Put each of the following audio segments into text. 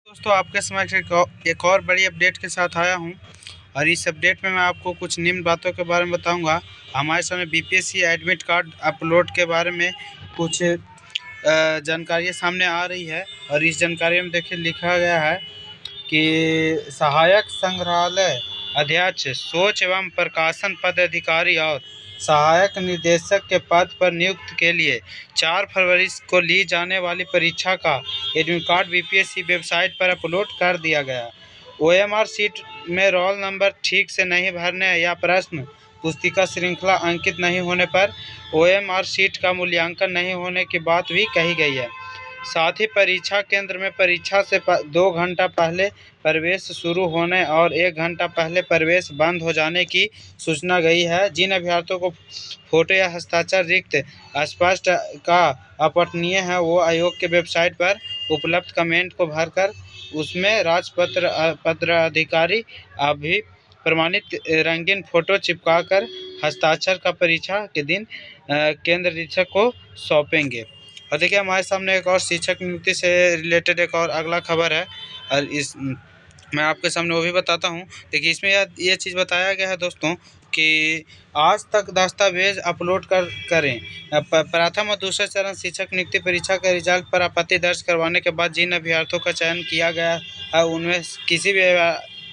दोस्तों आपके समक्ष एक और बड़ी अपडेट के साथ आया हूं और इस अपडेट में मैं आपको कुछ निम्न बातों के बारे में बताऊंगा। हमारे सामने बीपीएससी एडमिट कार्ड अपलोड के बारे में कुछ जानकारियां सामने आ रही है और इस जानकारी में देखिए लिखा गया है कि सहायक संग्रहालय अध्यक्ष सोच एवं प्रकाशन पद अधिकारी और सहायक निदेशक के पद पर नियुक्त के लिए 4 फरवरी को ली जाने वाली परीक्षा का एडमिट कार्ड बीपीएससी वेबसाइट पर अपलोड कर दिया गया। ओएमआर सीट में रोल नंबर ठीक से नहीं भरने या प्रश्न पुस्तिका श्रृंखला अंकित नहीं होने पर ओएमआर सीट का मूल्यांकन नहीं होने की बात भी कही गई है। साथ ही परीक्षा केंद्र में परीक्षा से 2 घंटा पहले प्रवेश शुरू होने और 1 घंटा पहले प्रवेश बंद हो जाने की सूचना गई है। जिन अभ्यर्थियों को फोटो या हस्ताक्षर रिक्त स्पष्ट का अपठनीय है वो आयोग के वेबसाइट पर उपलब्ध कमेंट को भरकर उसमें राजपत्र अधिकारी अभी प्रमाणित रंगीन फोटो चिपकाकर हस्ताक्षर का परीक्षा के दिन केंद्र निरीक्षक को सौंपेंगे। और देखिए हमारे सामने एक और शिक्षक नियुक्ति से रिलेटेड एक और अगला खबर है और इस मैं आपके सामने वो भी बताता हूँ। देखिए इसमें ये चीज़ बताया गया है दोस्तों कि आज तक दस्तावेज अपलोड करें। प्रथम और दूसरे चरण शिक्षक नियुक्ति परीक्षा के रिजल्ट पर आपत्ति दर्ज करवाने के बाद जिन अभ्यर्थियों का चयन किया गया है उनमें किसी भी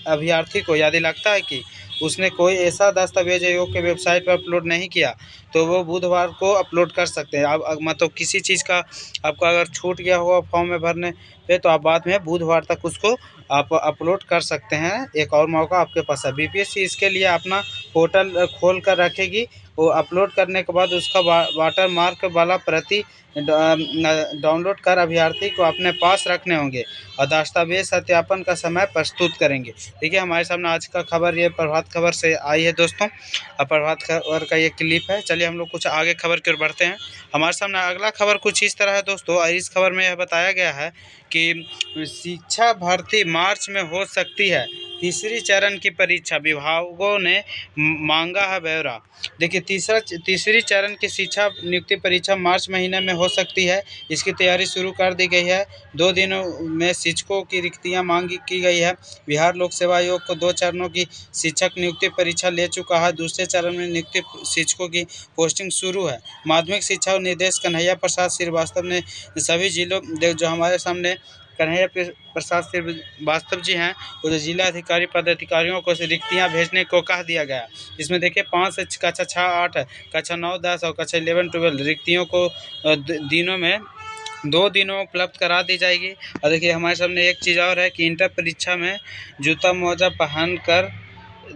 अभ्यर्थी को यदि लगता है कि उसने कोई ऐसा दस्तावेज आयोग के वेबसाइट पर अपलोड नहीं किया तो वो बुधवार को अपलोड कर सकते हैं। अब मतलब किसी चीज़ का आपका अगर छूट गया होगा फॉर्म में भरने पे तो आप बाद में बुधवार तक उसको आप अपलोड कर सकते हैं। एक और मौका आपके पास है। बीपीएससी इसके लिए अपना पोर्टल खोल कर रखेगी। वो अपलोड करने के बाद उसका वाटर मार्क वाला प्रति डाउनलोड कर अभ्यर्थी को अपने पास रखने होंगे और दस्तावेज सत्यापन का समय प्रस्तुत करेंगे। देखिए हमारे सामने आज का खबर ये प्रभात खबर से आई है दोस्तों और प्रभात खबर का ये क्लिप है। चलिए हम लोग कुछ आगे खबर की ओर बढ़ते हैं। हमारे सामने अगला खबर कुछ इस तरह है दोस्तों और इस खबर में यह बताया गया है कि शिक्षा भर्ती मार्च में हो सकती है। तीसरी चरण की परीक्षा विभागों ने मांगा है ब्यौरा। देखिए तीसरी चरण की शिक्षा नियुक्ति परीक्षा मार्च महीने में हो सकती है। इसकी तैयारी शुरू कर दी गई है। 2 दिनों में शिक्षकों की रिक्तियां मांगी की गई है। बिहार लोक सेवा आयोग को 2 चरणों की शिक्षक नियुक्ति परीक्षा ले चुका है। दूसरे चरण में नियुक्ति शिक्षकों की पोस्टिंग शुरू है। माध्यमिक शिक्षा निदेशक कन्हैया प्रसाद श्रीवास्तव ने सभी जिलों जो हमारे सामने कन्हैया प्रसाद श्रीवास्तव जी हैं वो जो जिला अधिकारी पदाधिकारियों को रिक्तियां भेजने को कह दिया गया। इसमें देखिए 5 से कक्षा 6 8 कक्षा 9 10 और कक्षा 11 12 रिक्तियों को दिनों में 2 दिनों उपलब्ध करा दी जाएगी। और देखिए हमारे सामने एक चीज़ और है कि इंटर परीक्षा में जूता मोजा पहन कर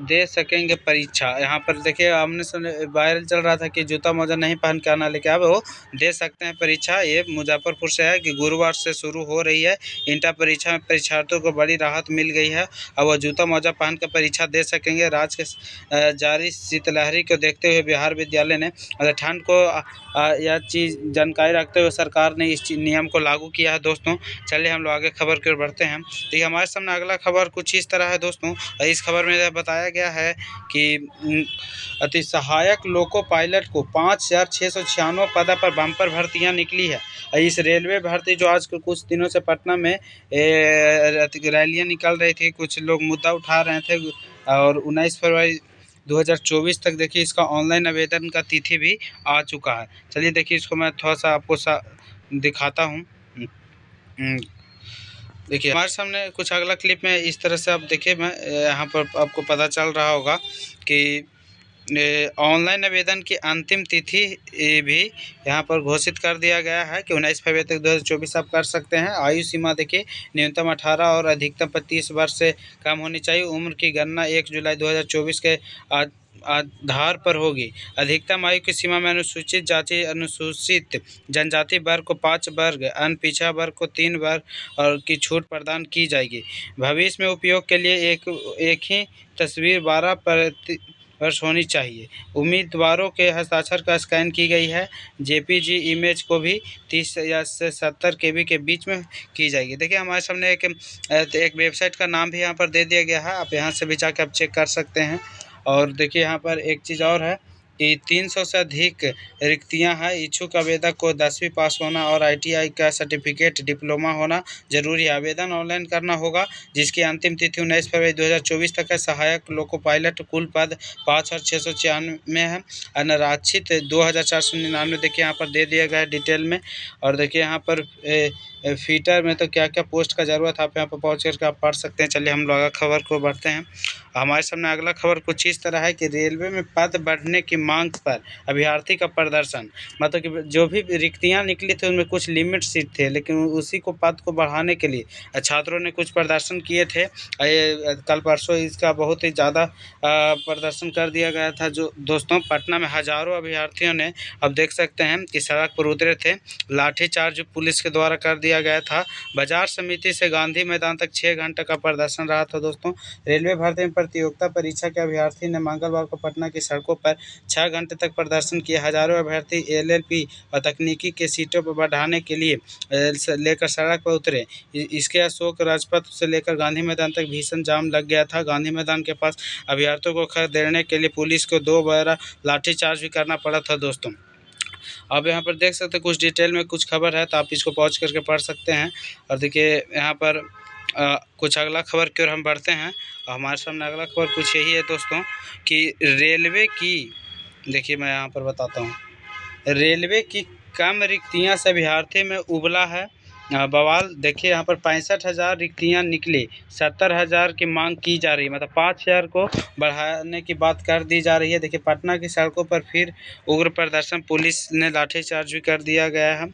दे सकेंगे परीक्षा। यहाँ पर देखिए हमने सुने वायरल चल रहा था कि जूता मोजा नहीं पहन के आना, लेकिन अब वो दे सकते हैं परीक्षा। ये मुजफ्फरपुर से है कि गुरुवार से शुरू हो रही है इंटर परीक्षा में परीक्षार्थियों को बड़ी राहत मिल गई है। अब वह जूता मोजा पहन कर परीक्षा दे सकेंगे। राज्य के जारी शीतलहरी को देखते हुए बिहार विद्यालय ने ठंड को यह चीज़ जानकारी रखते हुए सरकार ने इस नियम को लागू किया है दोस्तों। चलिए हम लोग आगे खबर की ओर बढ़ते हैं। देखिए हमारे सामने अगला खबर कुछ इस तरह है दोस्तों और इस खबर में यह बताया गया है कि अति सहायक लोको पायलट को 5,696 पदों पर बम्पर भर्तियां निकली है। इस रेलवे भर्ती जो आज कुछ दिनों से पटना में रैलियां निकल रही थी, कुछ लोग मुद्दा उठा रहे थे और 19 फरवरी 2024 तक देखिए इसका ऑनलाइन आवेदन का तिथि भी आ चुका है। चलिए देखिए इसको मैं थोड़ा सा आपको दिखाता हूँ। देखिए हमारे सामने कुछ अगला क्लिप में इस तरह से आप देखिए, मैं यहाँ पर आपको पता चल रहा होगा कि ऑनलाइन आवेदन की अंतिम तिथि भी यहाँ पर घोषित कर दिया गया है कि 19 फरवरी तक 2024 आप कर सकते हैं। आयु सीमा देखिए न्यूनतम 18 और अधिकतम 25 वर्ष से कम होनी चाहिए। उम्र की गणना 1 जुलाई 2024 के आधार पर होगी। अधिकतम आयु की सीमा में अनुसूचित जाति अनुसूचित जनजाति वर्ग को 5 वर्ग, अन्य पिछड़ा वर्ग को 3 वर्ग और की छूट प्रदान की जाएगी। भविष्य में उपयोग के लिए एक ही तस्वीर 12 वर्ष होनी चाहिए। उम्मीदवारों के हस्ताक्षर का स्कैन की गई है। जेपीजी इमेज को भी 30 या से 70 केबी के बीच में की जाएगी। देखिए हमारे सामने एक वेबसाइट का नाम भी यहाँ पर दे दिया गया है। आप यहाँ से भी जाकर आप चेक कर सकते हैं। और देखिए यहाँ पर एक चीज़ और है कि 300 से अधिक रिक्तियां हैं। इच्छुक आवेदक को 10वीं पास होना और ITI का सर्टिफिकेट डिप्लोमा होना जरूरी है। आवेदन ऑनलाइन करना होगा, जिसकी अंतिम तिथि 19 फरवरी 2024 तक है। सहायक लोको पायलट कुल पद 5696 है। अनारक्षित 2499 देखिए यहाँ पर दे दिया गया है डिटेल में। और देखिए यहाँ पर फीटर में तो क्या क्या पोस्ट का ज़रूरत है, आप यहाँ पर पहुँच करके आप पढ़ सकते हैं। चलिए हम लोग खबर को बढ़ते हैं। हमारे सामने अगला खबर कुछ इस तरह है कि रेलवे में पद बढ़ने की मांग पर अभ्यर्थी का प्रदर्शन। मतलब कि जो भी रिक्तियां निकली थी उनमें कुछ लिमिट सीट थे, लेकिन उसी को पद को बढ़ाने के लिए छात्रों ने कुछ प्रदर्शन किए थे। कल परसों इसका बहुत ही ज़्यादा प्रदर्शन कर दिया गया था। जो दोस्तों पटना में हज़ारों अभ्यर्थियों ने, अब देख सकते हैं कि सड़क पर उतरे थे। लाठीचार्ज पुलिस के द्वारा कर दिया गया था। बाजार समिति से गांधी मैदान तक 6 घंटे का प्रदर्शन रहा था। दोस्तों रेलवे भर्ती में प्रतियोगिता परीक्षा के अभ्यर्थी ने मंगलवार को पटना की सड़कों पर 6 घंटे तक प्रदर्शन किया। हजारों अभ्यर्थी LLB और तकनीकी के सीटों पर बढ़ाने के लिए लेकर सड़क पर उतरे। इसके अशोक राजपथ से लेकर गांधी मैदान तक भीषण जाम लग गया था। गांधी मैदान के पास अभ्यर्थियों को खदेड़ने के लिए पुलिस को 2 बार लाठीचार्ज भी करना पड़ा था। दोस्तों अब यहाँ पर देख सकते हैं कुछ डिटेल में कुछ खबर है, तो आप इसको पॉज करके पढ़ सकते हैं। और देखिए यहाँ पर कुछ अगला खबर की ओर हम बढ़ते हैं। हमारे सामने अगला खबर कुछ यही है दोस्तों कि रेलवे की, देखिए मैं यहाँ पर बताता हूँ, रेलवे की कम रिक्तियाँ से अभ्यर्थी में उबला है बवाल। देखिए यहाँ पर 65,000 रिक्तियाँ निकली, 70,000 की मांग की जा रही है, मतलब 5,000 को बढ़ाने की बात कर दी जा रही है। देखिए पटना की सड़कों पर फिर उग्र प्रदर्शन, पुलिस ने लाठीचार्ज भी कर दिया गया है।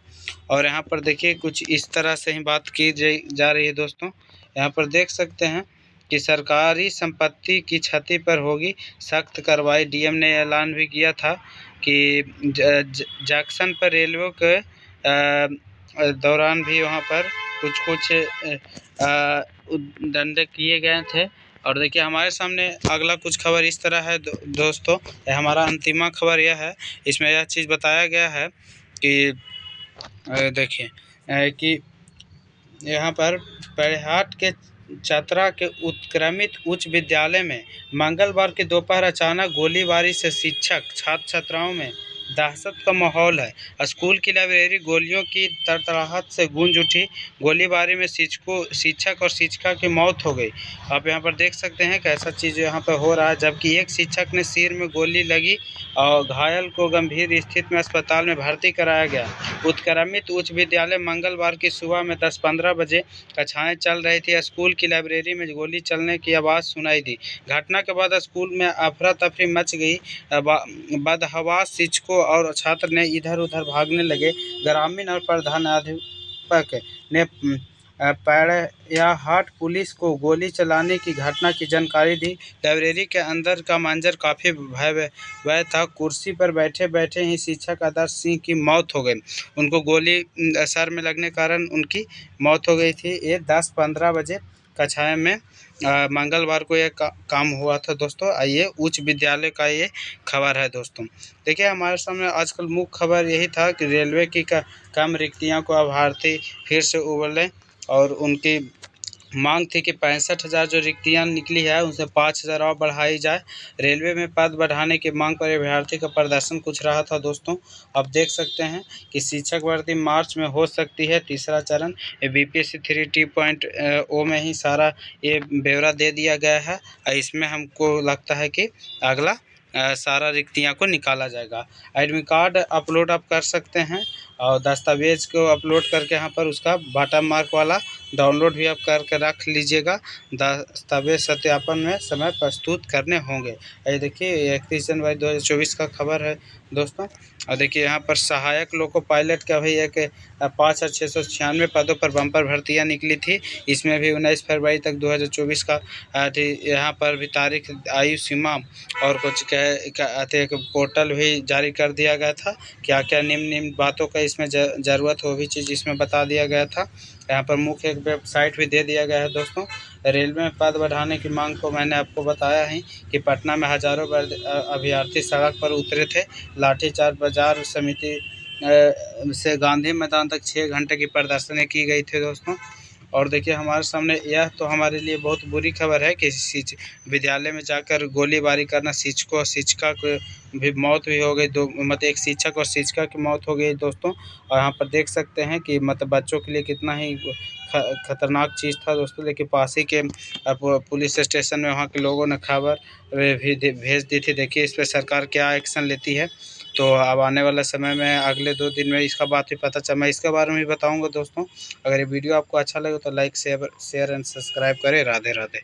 और यहाँ पर देखिए कुछ इस तरह से ही बात की जा रही है। दोस्तों यहाँ पर देख सकते हैं कि सरकारी संपत्ति की क्षति पर होगी सख्त कार्रवाई। DM ने ऐलान भी किया था कि जंक्शन पर रेलवे के दौरान भी वहाँ पर कुछ दंडे किए गए थे। और देखिए हमारे सामने अगला कुछ खबर इस तरह है दोस्तों, हमारा अंतिमा खबर यह है, इसमें यह चीज़ बताया गया है कि देखिए कि यहाँ पर परिहाट के चतरा के उत्क्रमित उच्च विद्यालय में मंगलवार की दोपहर अचानक गोलीबारी से शिक्षक छात्र छात्राओं में दहशत का माहौल है। स्कूल की लाइब्रेरी गोलियों की तड़तड़ाहट से गूंज उठी। गोलीबारी में शिक्षक और शिक्षिका की मौत हो गई। आप यहाँ पर देख सकते हैं कैसा चीज़ यहाँ पर हो रहा है, जबकि एक शिक्षक ने सिर में गोली लगी और घायल को गंभीर स्थिति में अस्पताल में भर्ती कराया गया। उत्क्रमित उच्च विद्यालय मंगलवार की सुबह में 10-15 बजे कक्षाएं चल रही थी। स्कूल की लाइब्रेरी में गोली चलने की आवाज़ सुनाई दी। घटना के बाद स्कूल में अफरा तफरी मच गई। बदहवास शिक्षकों और छात्र ने इधर उधर भागने लगे। ग्रामीण और प्रधानाध्यापक ने पैड़ियाहाट पुलिस को गोली चलाने की घटना की जानकारी दी। लाइब्रेरी के अंदर का मंजर काफ़ी भयावह था। कुर्सी पर बैठे बैठे ही शिक्षक आदर्श सिंह की मौत हो गई। उनको गोली सर में लगने के कारण उनकी मौत हो गई थी। ये 10-15 बजे कक्षाएं में मंगलवार को यह काम हुआ था। दोस्तों आइए उच्च विद्यालय का ये खबर है। दोस्तों देखिए हमारे सामने आजकल मुख्य खबर यही था कि रेलवे की कम रिक्तियां को अभ्यर्थी फिर से उबले और उनकी मांग थी कि 65,000 जो रिक्तियां निकली है उनसे 5,000 और बढ़ाई जाए। रेलवे में पद बढ़ाने की मांग पर अभ्यर्थी का प्रदर्शन कुछ रहा था। दोस्तों आप देख सकते हैं कि शिक्षक भर्ती मार्च में हो सकती है, तीसरा चरण। BPSC 3.0 में ही सारा ये ब्यौरा दे दिया गया है। इसमें हमको लगता है कि अगला सारा रिक्तियां को निकाला जाएगा। एडमिट कार्ड अपलोड आप कर सकते हैं और दस्तावेज़ को अपलोड करके यहाँ पर उसका बॉटम मार्क वाला डाउनलोड भी आप करके रख लीजिएगा। दस्तावेज सत्यापन में समय प्रस्तुत करने होंगे। ये देखिए 31 जनवरी 2024 का खबर है। दोस्तों और देखिए यहाँ पर सहायक लोको पायलट का भी एक 5,696 पदों पर बम्पर भर्तियाँ निकली थी। इसमें भी 19 फरवरी तक 2024 का यहाँ पर भी तारीख, आयु सीमा और कुछ एक पोर्टल भी जारी कर दिया गया था। क्या क्या निम्न बातों का इसमें ज़रूरत हो भी चीज़ इसमें बता दिया गया था। यहाँ पर मुख्य एक वेबसाइट भी दे दिया गया है। दोस्तों रेलवे में पद बढ़ाने की मांग को मैंने आपको बताया है कि पटना में हज़ारों अभ्यर्थी सड़क पर उतरे थे। लाठीचार्ज, बाजार समिति से गांधी मैदान तक 6 घंटे की प्रदर्शनी की गई थी। दोस्तों और देखिए हमारे सामने यह तो हमारे लिए बहुत बुरी खबर है कि विद्यालय में जाकर गोलीबारी करना, शिक्षकों और शिक्षिका को भी मौत भी हो गई, दो मतलब एक शिक्षक और शिक्षिका की मौत हो गई दोस्तों। और यहाँ पर देख सकते हैं कि मतलब बच्चों के लिए कितना ही खतरनाक चीज़ था दोस्तों। देखिए पास ही के पुलिस स्टेशन में वहाँ के लोगों ने खबर भी भेज दी थी। देखिए इस पर सरकार क्या एक्शन लेती है। तो अब आने वाले समय में अगले 2 दिन में इसका बात भी पता चला, मैं इसके बारे में भी बताऊंगा दोस्तों। अगर ये वीडियो आपको अच्छा लगे तो लाइक शेयर एंड सब्सक्राइब करें। राधे राधे।